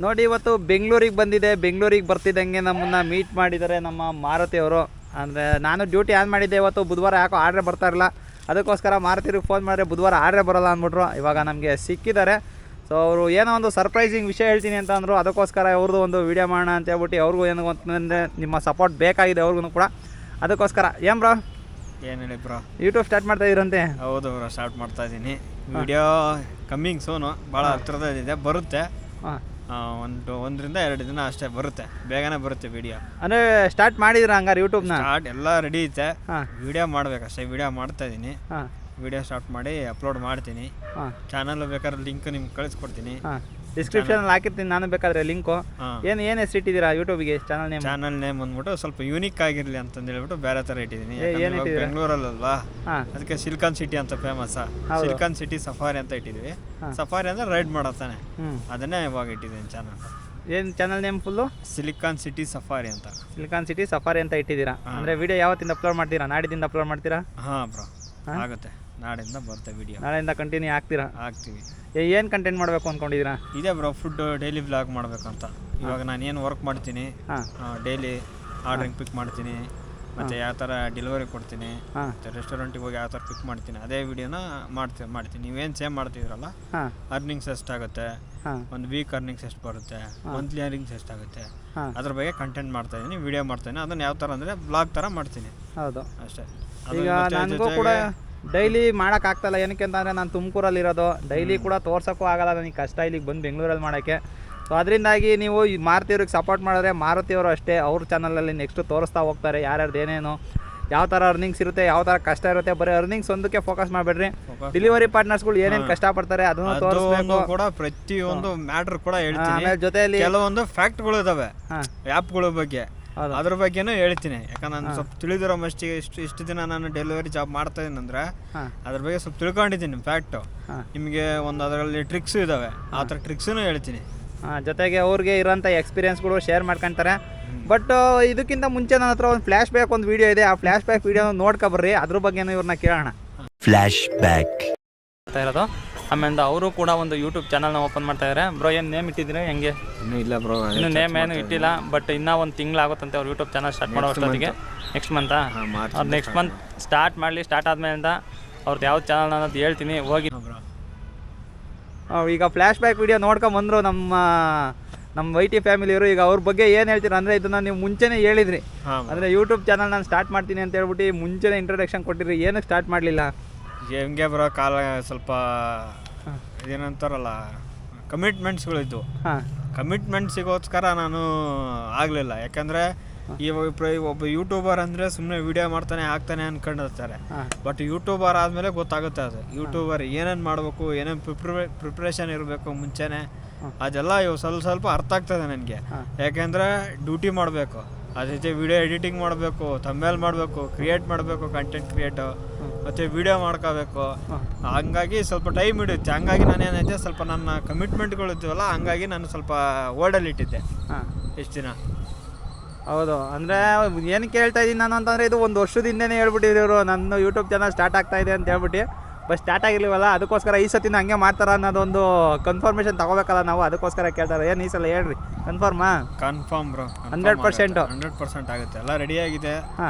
ನೋಡಿ ಇವತ್ತು ಬೆಂಗಳೂರಿಗೆ ಬಂದಿದೆ. ಬೆಂಗಳೂರಿಗೆ ಬರ್ತಿದ್ದಂಗೆ ನಮ್ಮನ್ನು ಮೀಟ್ ಮಾಡಿದ್ದಾರೆ ನಮ್ಮ ಮಾರುತಿ ಅವರು. ಅಂದರೆ ನಾನು ಡ್ಯೂಟಿ ಆನ್ ಮಾಡಿದ್ದೆ ಇವತ್ತು. ಬುಧವಾರ ಯಾಕೋ ಆರ್ಡ್ರೆ ಬರ್ತಾ ಇರಲಿಲ್ಲ, ಅದಕ್ಕೋಸ್ಕರ ಮಾರುತಿರಿಗೆ ಫೋನ್ ಮಾಡಿದ್ರೆ ಬುಧವಾರ ಆರ್ಡ್ರೆ ಬರೋಲ್ಲ ಅಂದ್ಬಿಟ್ರು. ಇವಾಗ ನಮಗೆ ಸಿಕ್ಕಿದ್ದಾರೆ. ಸೊ ಅವರು ಏನೋ ಒಂದು ಸರ್ಪ್ರೈಸಿಂಗ್ ವಿಷಯ ಹೇಳ್ತೀನಿ ಅಂತ ಅಂದರು. ಅದಕ್ಕೋಸ್ಕರ ಅವ್ರದ್ದು ಒಂದು ವೀಡಿಯೋ ಮಾಡೋಣ ಅಂತ ಹೇಳ್ಬಿಟ್ಟು ಅವ್ರಿಗೂ ಏನೋ ಅಂತಂದರೆ ನಿಮ್ಮ ಸಪೋರ್ಟ್ ಬೇಕಾಗಿದೆ ಅವ್ರಿಗೂ ಕೂಡ. ಅದಕ್ಕೋಸ್ಕರ ಏನು ಬ್ರೋ, ಏನು ಹೇಳಿ ಬ್ರೋ, ಯೂಟ್ಯೂಬ್ ಸ್ಟಾರ್ಟ್ ಮಾಡ್ತಾ ಇದ್ದೀರಂತೆ? ಹೌದು ಬ್ರೋ, ಸ್ಟಾರ್ಟ್ ಮಾಡ್ತಾ ಇದ್ದೀನಿ. ವಿಡಿಯೋ ಕಮ್ಮಿಂಗ್ ಸೋನು ಭಾಳ ಹತ್ರದಲ್ಲಿದೆ, ಬರುತ್ತೆ. ಒಂದರಿಂದ 2 ದಿನ ಅಷ್ಟೇ ಬರುತ್ತೆ, ಬೇಗನೆ ಬರುತ್ತೆ ವಿಡಿಯೋ. ಅಂದರೆ ಸ್ಟಾರ್ಟ್ ಮಾಡಿದ್ರೆ ಹಂಗಾರೆ ಯೂಟ್ಯೂಬ್ನ ಸ್ಟಾರ್ಟ್ ಎಲ್ಲ ರೆಡಿ ಐತೆ. ವಿಡಿಯೋ ಮಾಡಬೇಕಷ್ಟೇ, ವಿಡಿಯೋ ಮಾಡ್ತಾ ಇದ್ದೀನಿ. ವಿಡಿಯೋ ಸ್ಟಾರ್ಟ್ ಮಾಡಿ ಅಪ್ಲೋಡ್ ಮಾಡ್ತೀನಿ. ಚಾನಲ್ ಬೇಕಾದ್ರೆ ಲಿಂಕ್ ನಿಮ್ಗೆ ಕಳಿಸ್ಕೊಡ್ತೀನಿ, ಡಿಸ್ಕ್ರಿಪ್ಷನಲ್ಲಿ ಹಾಕಿರ್ತೀನಿ ನಾನು ಬೇಕಾದ್ರೆ ಲಿಂಕು. ಏನು ಹೆಸರು ಇಟ್ಟಿದ್ದೀರಾ ಯೂಟ್ಯೂಬಿಗೆ? ಚಾನಲ್ ನೇಮ್ ಅಂದ್ಬಿಟ್ಟು ಸ್ವಲ್ಪ ಯೂನಿಕ್ ಆಗಿರಲಿ ಅಂತಂದು ಹೇಳ್ಬಿಟ್ಟು ಬೇರೆ ಥರ ಇಟ್ಟಿದ್ದೀನಿ. ಬೆಂಗಳೂರಲ್ಲಲ್ವಾ, ಅದಕ್ಕೆ ಸಿಲಿಕಾನ್ ಸಿಟಿ ಅಂತ ಫೇಮಸ್. ಸಿಲಿಕಾನ್ ಸಿಟಿ ಸಫಾರಿ ಅಂತ ಇಟ್ಟಿದ್ದೀವಿ. ಸಫಾರಿ ಅಂದರೆ ರೈಡ್ ಮಾಡತ್ತಾನೆ, ಅದನ್ನೇ ಇವಾಗ ಇಟ್ಟಿದ್ದೀನಿ ಚಾನಲ್. ಏನು channel name full? Silicon city safari ಅಂತ. ಸಿಲಿಕಾನ್ ಸಿಟಿ ಸಫಾರಿ ಅಂತ ಇಟ್ಟಿದ್ದೀರಾ. ಅಂದರೆ ವಿಡಿಯೋ ಯಾವತ್ತಿಂದ ಅಪ್ಲೋಡ್ ಮಾಡ್ತೀರಾ? ನಾಡಿದಿಂದ ಅಪ್ಲೋಡ್ ಮಾಡ್ತೀರಾ? ಹಾಂ ಬ್ರೋ, ಆಗುತ್ತೆ. ನಾಳೆಯಿಂದ ಬರುತ್ತೆ ವಿಡಿಯೋ. ನಾಳೆಯಿಂದ ಕಂಟಿನ್ಯೂ ಆಗ್ತೀರಾ? ಆಗ್ತೀವಿ. ಏನು ಕಂಟೆಂಟ್ ಮಾಡಬೇಕು ಅಂದ್ಕೊಂಡಿದ್ದೀರಾ? ಇದೇ ಬ್ರೋ, ಫುಡ್ ಡೈಲಿ ವ್ಲಾಗ್ ಮಾಡಬೇಕಂತ. ಇವಾಗ ನಾನು ಏನು ವರ್ಕ್ ಮಾಡ್ತೀನಿ, ಡೈಲಿ ಆರ್ಡ್ರಿಂಗ್ ಪಿಕ್ ಮಾಡ್ತೀನಿ, ಮತ್ತು ಯಾವ ಥರ ಡೆಲಿವರಿ ಕೊಡ್ತೀನಿ, ಮತ್ತು ರೆಸ್ಟೋರೆಂಟಿಗೆ ಹೋಗಿ ಯಾವ ಥರ ಪಿಕ್ ಮಾಡ್ತೀನಿ, ಅದೇ ವಿಡಿಯೋನ ಮಾಡ್ತೀನಿ. ನೀವೇನು ಸೇಮ್ ಮಾಡ್ತಿದ್ದೀರಲ್ಲ, ಅರ್ನಿಂಗ್ಸ್ ಎಷ್ಟಾಗುತ್ತೆ, ಒಂದು ವೀಕ್ ಅರ್ನಿಂಗ್ಸ್ ಎಷ್ಟು ಬರುತ್ತೆ, ಮಂತ್ಲಿ ಅರ್ನಿಂಗ್ಸ್ ಎಷ್ಟಾಗುತ್ತೆ, ಅದ್ರ ಬಗ್ಗೆ ಕಂಟೆಂಟ್ ಮಾಡ್ತಾಯಿದ್ದೀನಿ, ವಿಡಿಯೋ ಮಾಡ್ತಾಯಿದ್ದೀನಿ. ಅದನ್ನು ಯಾವ ಥರ ಅಂದರೆ ಬ್ಲಾಗ್ ಥರ ಮಾಡ್ತೀನಿ. ಹೌದು, ಅಷ್ಟೇ. ಈಗ ನನಗೂ ಕೂಡ ಡೈಲಿ ಮಾಡೋಕ್ಕಾಗ್ತಾಯಿಲ್ಲ. ಏನಕ್ಕೆ ಅಂತಂದರೆ ನಾನು ತುಮಕೂರಲ್ಲಿರೋದು. ಡೈಲಿ ಕೂಡ ತೋರ್ಸೋಕ್ಕೂ ಆಗಲ್ಲ, ನನಗೆ ಕಷ್ಟ ಇಲ್ಲಿಗೆ ಬಂದು ಬೆಂಗಳೂರಲ್ಲಿ ಮಾಡೋಕ್ಕೆ. ಸೊ ಅದರಿಂದಾಗಿ ನೀವು ಮಾರುತಿಯವ್ರಿಗೆ ಸಪೋರ್ಟ್ ಮಾಡಿದ್ರೆ, ಮಾರುತಿಯವರು ಅಷ್ಟೇ ಅವ್ರ ಚಾನಲಲ್ಲಿ ನೆಕ್ಸ್ಟು ತೋರಿಸ್ತಾ ಹೋಗ್ತಾರೆ ಯಾರ್ಯಾರ್ದು ಏನೇನು, ಯಾವ ಥರ ಅರ್ನಿಂಗ್ಸ್ ಇರುತ್ತೆ, ಯಾವ ಥರ ಕಷ್ಟ ಇರುತ್ತೆ. ಬರೀ ಅರ್ನಿಂಗ್ಸ್ ಒಂದಕ್ಕೆ ಫೋಕಸ್ ಮಾಡಬೇಡ್ರಿ. ಡೆಲಿವರಿ ಪಾರ್ಟ್ನರ್ಸ್ಗಳು ಏನೇನು ಕಷ್ಟಪಡ್ತಾರೆ ಅದನ್ನು ತೋರಿಸ್ಬೇಕು ಕೂಡ. ಪ್ರತಿಯೊಂದು ಮ್ಯಾಟ್ರ್ ಕೂಡ ಹೇಳ್ತೀನಿ. ಜೊತೆಯಲ್ಲಿ ಕೆಲವೊಂದು ಫ್ಯಾಕ್ಟ್ಗಳು ಇದಾವೆ ಆ್ಯಪ್ಗಳ ಬಗ್ಗೆ, ಅದ್ರ ಬಗ್ಗೆನೂ ಹೇಳ್ತೀನಿ. ಯಾಕಂದ್ರೆ ನಾನು ಸ್ವಲ್ಪ ತಿಳಿದಿರೋ ಮಸ್ಟಿಗೆ ಇಷ್ಟು ದಿನ ನಾನು ಡೆಲಿವರಿ ಜಾಬ್ ಮಾಡ್ತಾ ಇದ್ದೀನಿ ಅಂದರೆ ಅದ್ರ ಬಗ್ಗೆ ಸ್ವಲ್ಪ ತಿಳ್ಕೊಂಡಿದ್ದೀನಿ ಫ್ಯಾಕ್ಟು. ನಿಮಗೆ ಒಂದು ಅದರಲ್ಲಿ ಟ್ರಿಕ್ಸು ಇದ್ದಾವೆ, ಆ ಥರ ಟ್ರಿಕ್ಸೂ ಹೇಳ್ತೀನಿ. ಜೊತೆಗೆ ಅವ್ರಿಗೆ ಇರೋಂಥ ಎಕ್ಸ್ಪೀರಿಯನ್ಸ್ಗಳು ಶೇರ್ ಮಾಡ್ಕೊತಾರೆ. ಬಟ್ ಇದಕ್ಕಿಂತ ಮುಂಚೆ ನನ್ನ ಹತ್ರ ಒಂದು ಫ್ಲ್ಯಾಶ್ ಬ್ಯಾಕ್ ಒಂದು ವೀಡಿಯೋ ಇದೆ. ಆ ಫ್ಲ್ಯಾಶ್ ಬ್ಯಾಕ್ ವೀಡಿಯೋನ ನೋಡ್ಕೊಬರ್ರಿ, ಅದ್ರ ಬಗ್ಗೆನೂ ಇವ್ರನ್ನ ಕೇಳೋಣ. ಫ್ಲ್ಯಾಶ್ ಬ್ಯಾಕ್ ಇರೋದು. ಆಮೇಲೆ ಅವರು ಕೂಡ ಒಂದು ಯೂಟ್ಯೂಬ್ ಚಾನಲ್ನ ಓಪನ್ ಮಾಡ್ತಾ ಇದ್ದಾರೆ. ಬ್ರೋ, ಏನು ನೇಮ್ ಇಟ್ಟಿದ್ದೀರಾ? ಹೆಂಗೆ? ಇನ್ನೂ ಇಲ್ಲ ಬ್ರೋ, ಇನ್ನೂ ನೇಮ್ ಏನು ಇಟ್ಟಿಲ್ಲ. ಬಟ್ ಇನ್ನೂ ಒಂದು ತಿಂಗಳಾಗುತ್ತಂತೆ ಅವ್ರು ಯೂಟ್ಯೂಬ್ ಚಾನಲ್ ಸ್ಟಾರ್ಟ್ ಮಾಡೋ ಅಷ್ಟೊತ್ತಿಗೆ. ನೆಕ್ಸ್ಟ್ ಮಂತಾ? ಅವ್ರು ನೆಕ್ಸ್ಟ್ ಮಂತ್ ಸ್ಟಾರ್ಟ್ ಮಾಡಲಿ. ಸ್ಟಾರ್ಟ್ ಆದಮೇಲಿಂದ ಅವ್ರದ್ದು ಯಾವ ಚಾನಲ್ ಅನ್ನೋದು ಹೇಳ್ತೀನಿ, ಹೋಗಿ. ಈಗ ಫ್ಲ್ಯಾಶ್ ಬ್ಯಾಕ್ ವೀಡಿಯೋ ನೋಡ್ಕೊಂಬಂದರು ನಮ್ಮ ವೈಟಿ ಫ್ಯಾಮಿಲಿಯವರು. ಈಗ ಅವ್ರ ಬಗ್ಗೆ ಏನು ಹೇಳ್ತೀರ ಅಂದರೆ, ಇದನ್ನು ನೀವು ಮುಂಚೆನೇ ಹೇಳಿದ್ರಿ. ಅಂದರೆ ಯೂಟ್ಯೂಬ್ ಚಾನಲ್ ನಾನು ಸ್ಟಾರ್ಟ್ ಮಾಡ್ತೀನಿ ಅಂತ ಹೇಳ್ಬಿಟ್ಟು ಮುಂಚೆನೇ ಇಂಟ್ರೊಡಕ್ಷನ್ ಕೊಟ್ಟಿರಿ. ಏನಕ್ಕೆ ಸ್ಟಾರ್ಟ್ ಮಾಡಲಿಲ್ಲ? ಹೆಂಗೆ ಬರೋ ಕಾಲ ಸ್ವಲ್ಪ ಏನಂತಾರಲ್ಲ, ಕಮಿಟ್ಮೆಂಟ್ಸ್ಗಳಿದ್ದು. ಕಮಿಟ್ಮೆಂಟ್ಸಿಗೋಸ್ಕರ ನಾನು ಆಗಲಿಲ್ಲ. ಯಾಕಂದರೆ ಒಬ್ಬ ಯೂಟ್ಯೂಬರ್ ಅಂದರೆ ಸುಮ್ಮನೆ ವಿಡಿಯೋ ಮಾಡ್ತಾನೆ ಆಗ್ತಾನೆ ಅಂದ್ಕೊಂಡಿರ್ತಾರೆ. ಬಟ್ ಯೂಟ್ಯೂಬರ್ ಆದಮೇಲೆ ಗೊತ್ತಾಗುತ್ತೆ ಅದು ಯೂಟ್ಯೂಬರ್ ಏನೇನು ಮಾಡಬೇಕು, ಏನೇನು ಪ್ರಿಪ್ರೇಷನ್ ಇರಬೇಕು ಮುಂಚೆನೇ, ಅದೆಲ್ಲ ಸ್ವಲ್ಪ ಅರ್ಥ ಆಗ್ತದೆ ನನಗೆ. ಯಾಕೆಂದರೆ ಡ್ಯೂಟಿ ಮಾಡಬೇಕು, ಅದ್ರ ಜೊತೆ ವಿಡಿಯೋ ಎಡಿಟಿಂಗ್ ಮಾಡಬೇಕು, ಥಂಬ್ನೇಲ್ ಮಾಡಬೇಕು, ಕ್ರಿಯೇಟ್ ಮಾಡಬೇಕು, ಕಂಟೆಂಟ್ ಕ್ರಿಯೇಟು, ಮತ್ತು ವಿಡಿಯೋ ಮಾಡ್ಕೋಬೇಕು. ಹಂಗಾಗಿ ಸ್ವಲ್ಪ ಟೈಮ್ ಹಿಡಿಯುತ್ತೆ. ಹಂಗಾಗಿ ನಾನೇನೈತೆ ಸ್ವಲ್ಪ ನನ್ನ ಕಮಿಟ್ಮೆಂಟ್ಗಳು ಇದ್ದೀವಲ್ಲ, ಹಂಗಾಗಿ ನಾನು ಸ್ವಲ್ಪ ಓಲ್ಡಲ್ಲಿ ಇಟ್ಟಿದ್ದೆ ಎಷ್ಟು ದಿನ. ಹೌದು, ಅಂದರೆ ಏನಕ್ಕೆ ಹೇಳ್ತಾ ಇದ್ದೀನಿ ನಾನು ಅಂತಂದರೆ, ಇದು ಒಂದು ವರ್ಷದಿಂದನೇ ಹೇಳ್ಬಿಟ್ಟಿದ್ರು ಇವರು ನನ್ನ ಯೂಟ್ಯೂಬ್ ಚಾನಲ್ ಸ್ಟಾರ್ಟ್ ಆಗ್ತಾಯಿದೆ ಅಂತ ಹೇಳ್ಬಿಟ್ಟು. ಬಟ್ ಸ್ಟಾರ್ಟ್ ಆಗಿರ್ಲಿವಲ್ಲ, ಅದಕ್ಕೋಸ್ಕರ ಈ ಸತಿನ ಹಂಗೆ ಮಾಡ್ತಾರ ಅನ್ನೋದೊಂದು ಕನ್ಫರ್ಮೇಷನ್ ತಗೋಬೇಕಲ್ಲ ನಾವು, ಅದಕ್ಕೋಸ್ಕರ ಕೇಳ್ತಾರೆ. ಏನು ಈ ಸಲ ಹೇಳ್ರಿ, ಕನ್ಫರ್ಮಾ? ಕನ್ಫರ್ಮ್ ಬ್ರೋ, 100% ಆಗುತ್ತೆ. ಎಲ್ಲ ರೆಡಿಯಾಗಿದೆ,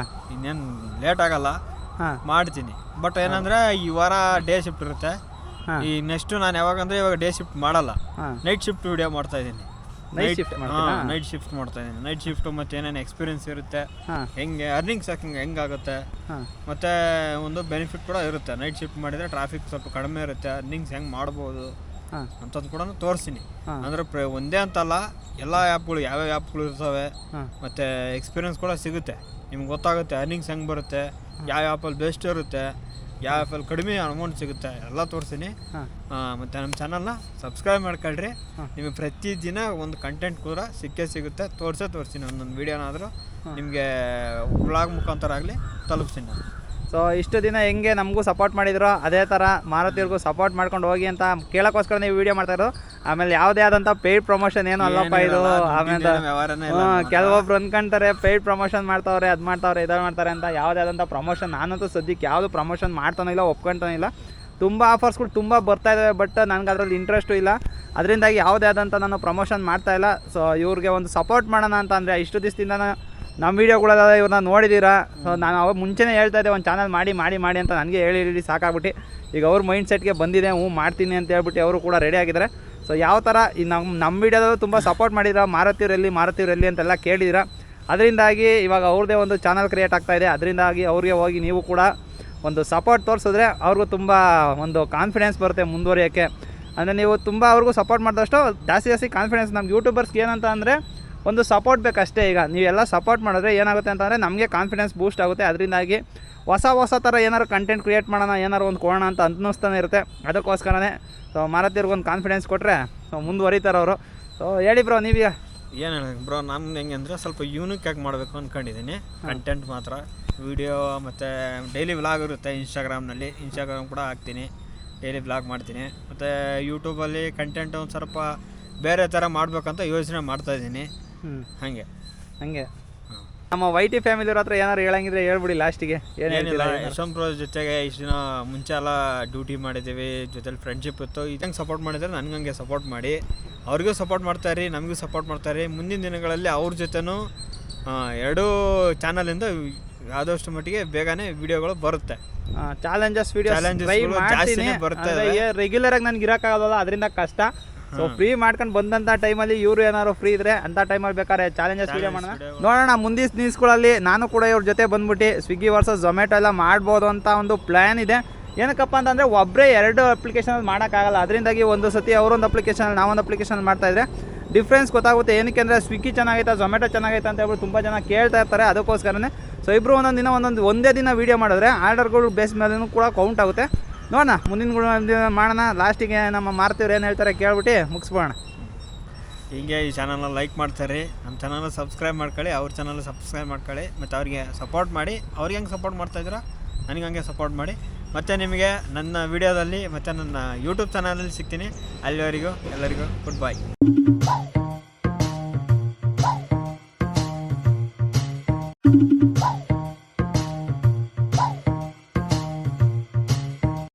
ಇನ್ನೇನು ಲೇಟ್ ಆಗಲ್ಲ, ಮಾಡ್ತೀನಿ. ಬಟ್ ಏನಂದರೆ ಈ ವಾರ ಡೇ ಶಿಫ್ಟ್ ಇರುತ್ತೆ. ಈ ನೆಕ್ಸ್ಟು ನಾನು ಯಾವಾಗಂದರೆ ಇವಾಗ ಡೇ ಶಿಫ್ಟ್ ಮಾಡಲ್ಲ, ನೈಟ್ ಶಿಫ್ಟ್ ವಿಡಿಯೋ ಮಾಡ್ತಾಯಿದ್ದೀನಿ. ನೈಟ್ ಶಿಫ್ಟ್ ಮಾಡ್ತಾ ಇದ್ದೀನಿ. ನೈಟ್ ಶಿಫ್ಟು ಮತ್ತು ಏನೇನು ಎಕ್ಸ್ಪೀರಿಯನ್ಸ್ ಇರುತ್ತೆ, ಹೆಂಗೆ ಅರ್ನಿಂಗ್ಸ್ ಹೆಂಗಾಗುತ್ತೆ, ಮತ್ತು ಒಂದು ಬೆನಿಫಿಟ್ ಕೂಡ ಇರುತ್ತೆ. ನೈಟ್ ಶಿಫ್ಟ್ ಮಾಡಿದರೆ ಟ್ರಾಫಿಕ್ ಸ್ವಲ್ಪ ಕಡಿಮೆ ಇರುತ್ತೆ, ಅರ್ನಿಂಗ್ಸ್ ಹೆಂಗೆ ಮಾಡ್ಬೋದು ಅಂತಂದು ಕೂಡ ತೋರಿಸ್ತೀನಿ. ಅಂದರೆ ಒಂದೇ ಅಂತಲ್ಲ, ಎಲ್ಲ ಆ್ಯಪ್ಗಳು ಯಾವ್ಯಾವ ಆ್ಯಪ್ಗಳು ಇರ್ತವೆ, ಮತ್ತು ಎಕ್ಸ್ಪೀರಿಯನ್ಸ್ ಕೂಡ ಸಿಗುತ್ತೆ. ನಿಮ್ಗೆ ಗೊತ್ತಾಗುತ್ತೆ ಅರ್ನಿಂಗ್ಸ್ ಹೆಂಗೆ ಬರುತ್ತೆ, ಯಾವ ಆ್ಯಪಲ್ಲಿ ಬೆಸ್ಟ್ ಇರುತ್ತೆ, ಯಾವ ಆ್ಯಪಲ್ಲಿ ಕಡಿಮೆ ಅಮೌಂಟ್ ಸಿಗುತ್ತೆ, ಎಲ್ಲ ತೋರಿಸ್ತೀನಿ. ಮತ್ತು ನಮ್ಮ ಚಾನಲ್ನ ಸಬ್ಸ್ಕ್ರೈಬ್ ಮಾಡ್ಕೊಳ್ರಿ. ನಿಮಗೆ ಪ್ರತಿದಿನ ಒಂದು ಕಂಟೆಂಟ್ ಕೂಡ ಸಿಗುತ್ತೆ, ತೋರಿಸ್ತೀನಿ. ಒಂದೊಂದು ವೀಡಿಯೋನಾದರೂ ನಿಮಗೆ ವ್ಲಾಗ್ ಮುಖಾಂತರ ಆಗಲಿ ತಲುಪಿಸ್ತೀನಿ ನಾನು. ಸೊ ಇಷ್ಟು ದಿನ ಹೆಂಗೆ ನಮಗೂ ಸಪೋರ್ಟ್ ಮಾಡಿದ್ರು, ಅದೇ ಥರ ಮಾರುತಿಯವ್ರಿಗೂ ಸಪೋರ್ಟ್ ಮಾಡ್ಕೊಂಡು ಹೋಗಿ ಅಂತ ಕೇಳೋಕ್ಕೋಸ್ಕರ ನೀವು ವೀಡಿಯೋ ಮಾಡ್ತಾಯಿದ್ರು. ಆಮೇಲೆ ಯಾವುದೇ ಆದಂಥ ಪೇಯ್ಡ್ ಪ್ರಮೋಷನ್ ಏನೂ ಅಲ್ಲಪ್ಪ ಇದು. ಆಮೇಲೆ ಕೆಲವೊಬ್ರು ಅಂದ್ಕೊಂತಾರೆ ಪೇಯ್ಡ್ ಪ್ರಮೋಷನ್ ಮಾಡ್ತಾವ್ರೆ, ಅದು ಮಾಡ್ತಾವ್ರೆ, ಇದು ಮಾಡ್ತಾರೆ ಅಂತ. ಯಾವುದೇ ಆದಂಥ ಪ್ರಮೋಷನ್ ನಾನಂತೂ ಸದ್ಯಕ್ಕೆ ಯಾವುದು ಪ್ರಮೋಷನ್ ಮಾಡ್ತಾನೂ ಇಲ್ಲ, ಒಪ್ಕೊಳ್ತಾನೂ ಇಲ್ಲ. ತುಂಬ ಆಫರ್ಸ್ಗಳು ತುಂಬ ಬರ್ತಾಯಿದ್ದಾವೆ, ಬಟ್ ನನಗೆ ಅದರಲ್ಲಿ ಇಂಟ್ರೆಸ್ಟು ಇಲ್ಲ. ಅದರಿಂದಾಗಿ ಯಾವುದೇ ಆದಂಥ ನಾನು ಪ್ರಮೋಷನ್ ಮಾಡ್ತಾಯಿಲ್ಲ. ಸೊ ಇವ್ರಿಗೆ ಒಂದು ಸಪೋರ್ಟ್ ಮಾಡೋಣ ಅಂತ ಅಂದರೆ ಇಷ್ಟು ದಿವಸದಿಂದ ನಮ್ಮ ವೀಡಿಯೋಗಳೆಲ್ಲ ಇವ್ರನ್ನ ನೋಡಿದ್ದೀರಾ. ಸೊ ನಾನು ಅವಾಗ ಮುಂಚೆನೇ ಹೇಳ್ತಾ ಇದ್ದೆ ಒಂದು ಚಾನಲ್ ಮಾಡಿ ಅಂತ ನನಗೆ ಹೇಳಿ ಸಾಕಾಗ್ಬಿಟ್ಟು ಈಗ ಅವ್ರ ಮೈಂಡ್ ಸೆಟ್ಗೆ ಬಂದಿದೆ, ಮಾಡ್ತೀನಿ ಅಂತ ಹೇಳ್ಬಿಟ್ಟು ಅವರು ಕೂಡ ರೆಡಿ ಆಗಿದ್ದಾರೆ. ಸೊ ಯಾವ ಥರ ಈ ನಮ್ಮ ವೀಡಿಯೋದಲ್ಲೂ ತುಂಬ ಸಪೋರ್ಟ್ ಮಾಡಿದ್ರ, ಮಾರುತಿಯವರಲ್ಲಿ ಅಂತೆಲ್ಲ ಕೇಳಿದಿರ. ಅದರಿಂದಾಗಿ ಇವಾಗ ಅವ್ರದ್ದೇ ಒಂದು ಚಾನಲ್ ಕ್ರಿಯೇಟ್ ಆಗ್ತಾಯಿದೆ. ಅದರಿಂದಾಗಿ ಅವ್ರಿಗೆ ಹೋಗಿ ನೀವು ಕೂಡ ಒಂದು ಸಪೋರ್ಟ್ ತೋರಿಸಿದ್ರೆ ಅವ್ರಿಗೂ ತುಂಬ ಒಂದು ಕಾನ್ಫಿಡೆನ್ಸ್ ಬರುತ್ತೆ ಮುಂದುವರಿಯೋಕ್ಕೆ. ಅಂದರೆ ನೀವು ತುಂಬ ಅವ್ರಿಗೂ ಸಪೋರ್ಟ್ ಮಾಡಿದಷ್ಟು ಜಾಸ್ತಿ ಕಾನ್ಫಿಡೆನ್ಸ್. ನಮ್ಮ ಯೂಟ್ಯೂಬರ್ಸ್ಗೆ ಏನಂತ ಅಂದರೆ ಒಂದು ಸಪೋರ್ಟ್ ಬೇಕಷ್ಟೇ. ಈಗ ನೀವೆಲ್ಲ ಸಪೋರ್ಟ್ ಮಾಡಿದ್ರೆ ಏನಾಗುತ್ತೆ ಅಂತಂದರೆ ನಮಗೆ ಕಾನ್ಫಿಡೆನ್ಸ್ ಬೂಸ್ಟ್ ಆಗುತ್ತೆ. ಅದರಿಂದಾಗಿ ಹೊಸ ಥರ ಏನಾದ್ರು ಕಂಟೆಂಟ್ ಕ್ರಿಯೇಟ್ ಮಾಡೋಣ, ಏನಾರು ಒಂದು ಕೊಡೋಣ ಅಂತ ಅನ್ನಿಸ್ತಾನೆ ಇರುತ್ತೆ. ಅದಕ್ಕೋಸ್ಕರನೇ ಸೊ ಮಾರುತಿಯವ್ರಿಗೊಂದು ಕಾನ್ಫಿಡೆನ್ಸ್ ಕೊಟ್ಟರೆ ಸೊ ಮುಂದುವರಿತಾರೆ ಅವರು. ಸೊ ಹೇಳಿ ಬ್ರೋ, ನೀವೀಗ ಏನು ಹೇಳಿ ಬ್ರೋ, ನಮ್ದು ಹೆಂಗೆ ಅಂದರೆ ಸ್ವಲ್ಪ ಯೂನಿಕ್ ಆಗಿ ಮಾಡಬೇಕು ಅಂದ್ಕೊಂಡಿದ್ದೀನಿ. ಕಂಟೆಂಟ್ ಮಾತ್ರ ವಿಡಿಯೋ ಮತ್ತು ಡೈಲಿ ವ್ಲಾಗ್ ಇರುತ್ತೆ ಇನ್ಸ್ಟಾಗ್ರಾಮ್ ಕೂಡ ಹಾಕ್ತೀನಿ, ಡೈಲಿ ವ್ಲಾಗ್ ಮಾಡ್ತೀನಿ. ಮತ್ತು ಯೂಟ್ಯೂಬಲ್ಲಿ ಕಂಟೆಂಟ್ ಒಂದು ಸ್ವಲ್ಪ ಬೇರೆ ಥರ ಮಾಡಬೇಕಂತ ಯೋಚನೆ ಮಾಡ್ತಾಯಿದ್ದೀನಿ. ಹಾಗೆ ನಮ್ಮ ವೈಟಿ ಫ್ಯಾಮಿಲಿ ಹತ್ರ ಏನಾರು ಹೇಳಂಗಿದ್ರೆ ಹೇಳ್ಬಿಡಿ ಲಾಸ್ಟಿಗೆ. ಏನಿಲ್ಲ, ಯಶವಂತ್ ಬ್ರೋ ಜೊತೆಗೆ ಇಷ್ಟು ದಿನ ಮುಂಚೆ ಎಲ್ಲ ಡ್ಯೂಟಿ ಮಾಡಿದ್ದೀವಿ, ಜೊತೆಲಿ ಫ್ರೆಂಡ್ಶಿಪ್ ಇತ್ತು. ಇದಂಗೆ ಸಪೋರ್ಟ್ ಮಾಡಿದರೆ ನನಗಂಗೆ ಸಪೋರ್ಟ್ ಮಾಡಿ, ಅವ್ರಿಗೂ ಸಪೋರ್ಟ್ ಮಾಡ್ತಾಯಿರಿ, ನಮಗೂ ಸಪೋರ್ಟ್ ಮಾಡ್ತಾಯಿರಿ. ಮುಂದಿನ ದಿನಗಳಲ್ಲಿ ಅವ್ರ ಜೊತೆನೂ ಎರಡೂ ಚಾನಲಿಂದ ಆದಷ್ಟು ಮಟ್ಟಿಗೆ ಬೇಗನೆ ವಿಡಿಯೋಗಳು ಬರುತ್ತೆ. ಚಾಲೆಂಜಸ್ ಜಾಸ್ತಿ ಬರುತ್ತೆ. ರೆಗ್ಯುಲರ್ ಆಗಿ ನನಗೆ ಇರೋಕ್ಕಾಗಲ್ಲ, ಅದರಿಂದ ಕಷ್ಟ. ಸೊ ಫ್ರೀ ಮಾಡ್ಕೊಂಡು ಬಂದಂಥ ಟೈಮಲ್ಲಿ ಇವರು ಏನಾದ್ರು ಫ್ರೀ ಇದ್ರೆ ಅಂಥ ಟೈಮಲ್ಲಿ ಬೇಕಾದ್ರೆ ಚಾಲೆಂಜಸ್ ವಿಡಿಯೋ ಮಾಡೋಣ. ನೋಡೋಣ ಮುಂದಿನ ದಿವಸಗಳಲ್ಲಿ ನಾನು ಕೂಡ ಇವ್ರ ಜೊತೆ ಬಂದ್ಬಿಟ್ಟು ಸ್ವಿಗ್ಗಿ ವರ್ಸಸ್ ಝೊಮ್ಯಾಟೊ ಎಲ್ಲ ಮಾಡ್ಬೋದು ಅಂತ ಒಂದು ಪ್ಲ್ಯಾನ್ ಇದೆ. ಏನಕ್ಕಪ್ಪ ಅಂತಂದರೆ ಒಬ್ಬರೇ 2 ಅಪ್ಲಿಕೇಶನಲ್ಲಿ ಮಾಡೋಕ್ಕಾಗಲ್ಲ. ಅದರಿಂದಾಗಿ ಒಂದು ಸತಿ ಅವರೊಂದು ಅಪ್ಲಿಕೇಶನಲ್ಲಿ ನಾವೊಂದು ಅಪ್ಲಿಕೇಶನ್ ಮಾಡ್ತಾಯಿದ್ರೆ ಡಿಫ್ರೆನ್ಸ್ ಗೊತ್ತಾಗುತ್ತೆ. ಏನಕ್ಕೆ ಅಂದರೆ ಸ್ವಿಗ್ಗಿ ಚೆನ್ನಾಗೈತೆ, ಝೊಮ್ಯಾಟೊ ಚೆನ್ನಾಗೈತೆ ಅಂತ ಹೇಳ್ಬಿಟ್ಟು ತುಂಬ ಜನ ಕೇಳ್ತಾ ಇರ್ತಾರೆ. ಅದಕ್ಕೋಸ್ಕರನೇ ಸೊ ಇಬ್ಬರು ಒಂದೇ ದಿನ ವೀಡಿಯೋ ಮಾಡಿದ್ರೆ ಆರ್ಡರ್ಗಳು ಬೇಸ್ ಮೇಲೂ ಕೂಡ ಕೌಂಟ್ ಆಗುತ್ತೆ. ನೋಡೋಣ ಮುಂದಿನ ಮಾಡೋಣ. ಲಾಸ್ಟಿಗೆ ನಮ್ಮ ಮಾರುತಿಯವ್ರು ಏನು ಹೇಳ್ತಾರೆ ಕೇಳ್ಬಿಟ್ಟು ಮುಗಿಸ್ಬೋಣ. ಹೀಗೆ ಈ ಚಾನಲ್ನ ಲೈಕ್ ಮಾಡ್ತಾರೆ, ನಮ್ಮ ಚಾನಲ್ನ ಸಬ್ಸ್ಕ್ರೈಬ್ ಮಾಡ್ಕೊಳ್ಳಿ, ಅವ್ರ ಚಾನಲ್ನ ಸಬ್ಸ್ಕ್ರೈಬ್ ಮಾಡ್ಕೊಳ್ಳಿ. ಮತ್ತು ಅವ್ರಿಗೆ ಸಪೋರ್ಟ್ ಮಾಡಿ, ಅವ್ರಿಗೆ ಹೆಂಗೆ ಸಪೋರ್ಟ್ ಮಾಡ್ತಾಯಿದ್ದೀರಾ ನನಗೆ ಹಂಗೆ ಸಪೋರ್ಟ್ ಮಾಡಿ. ಮತ್ತು ನಿಮಗೆ ನನ್ನ ವೀಡಿಯೋದಲ್ಲಿ ಮತ್ತು ನನ್ನ ಯೂಟ್ಯೂಬ್ ಚಾನಲಲ್ಲಿ ಸಿಗ್ತೀನಿ. ಅಲ್ಲಿವರೆಗೂ ಎಲ್ಲರಿಗೂ ಗುಡ್ ಬೈ.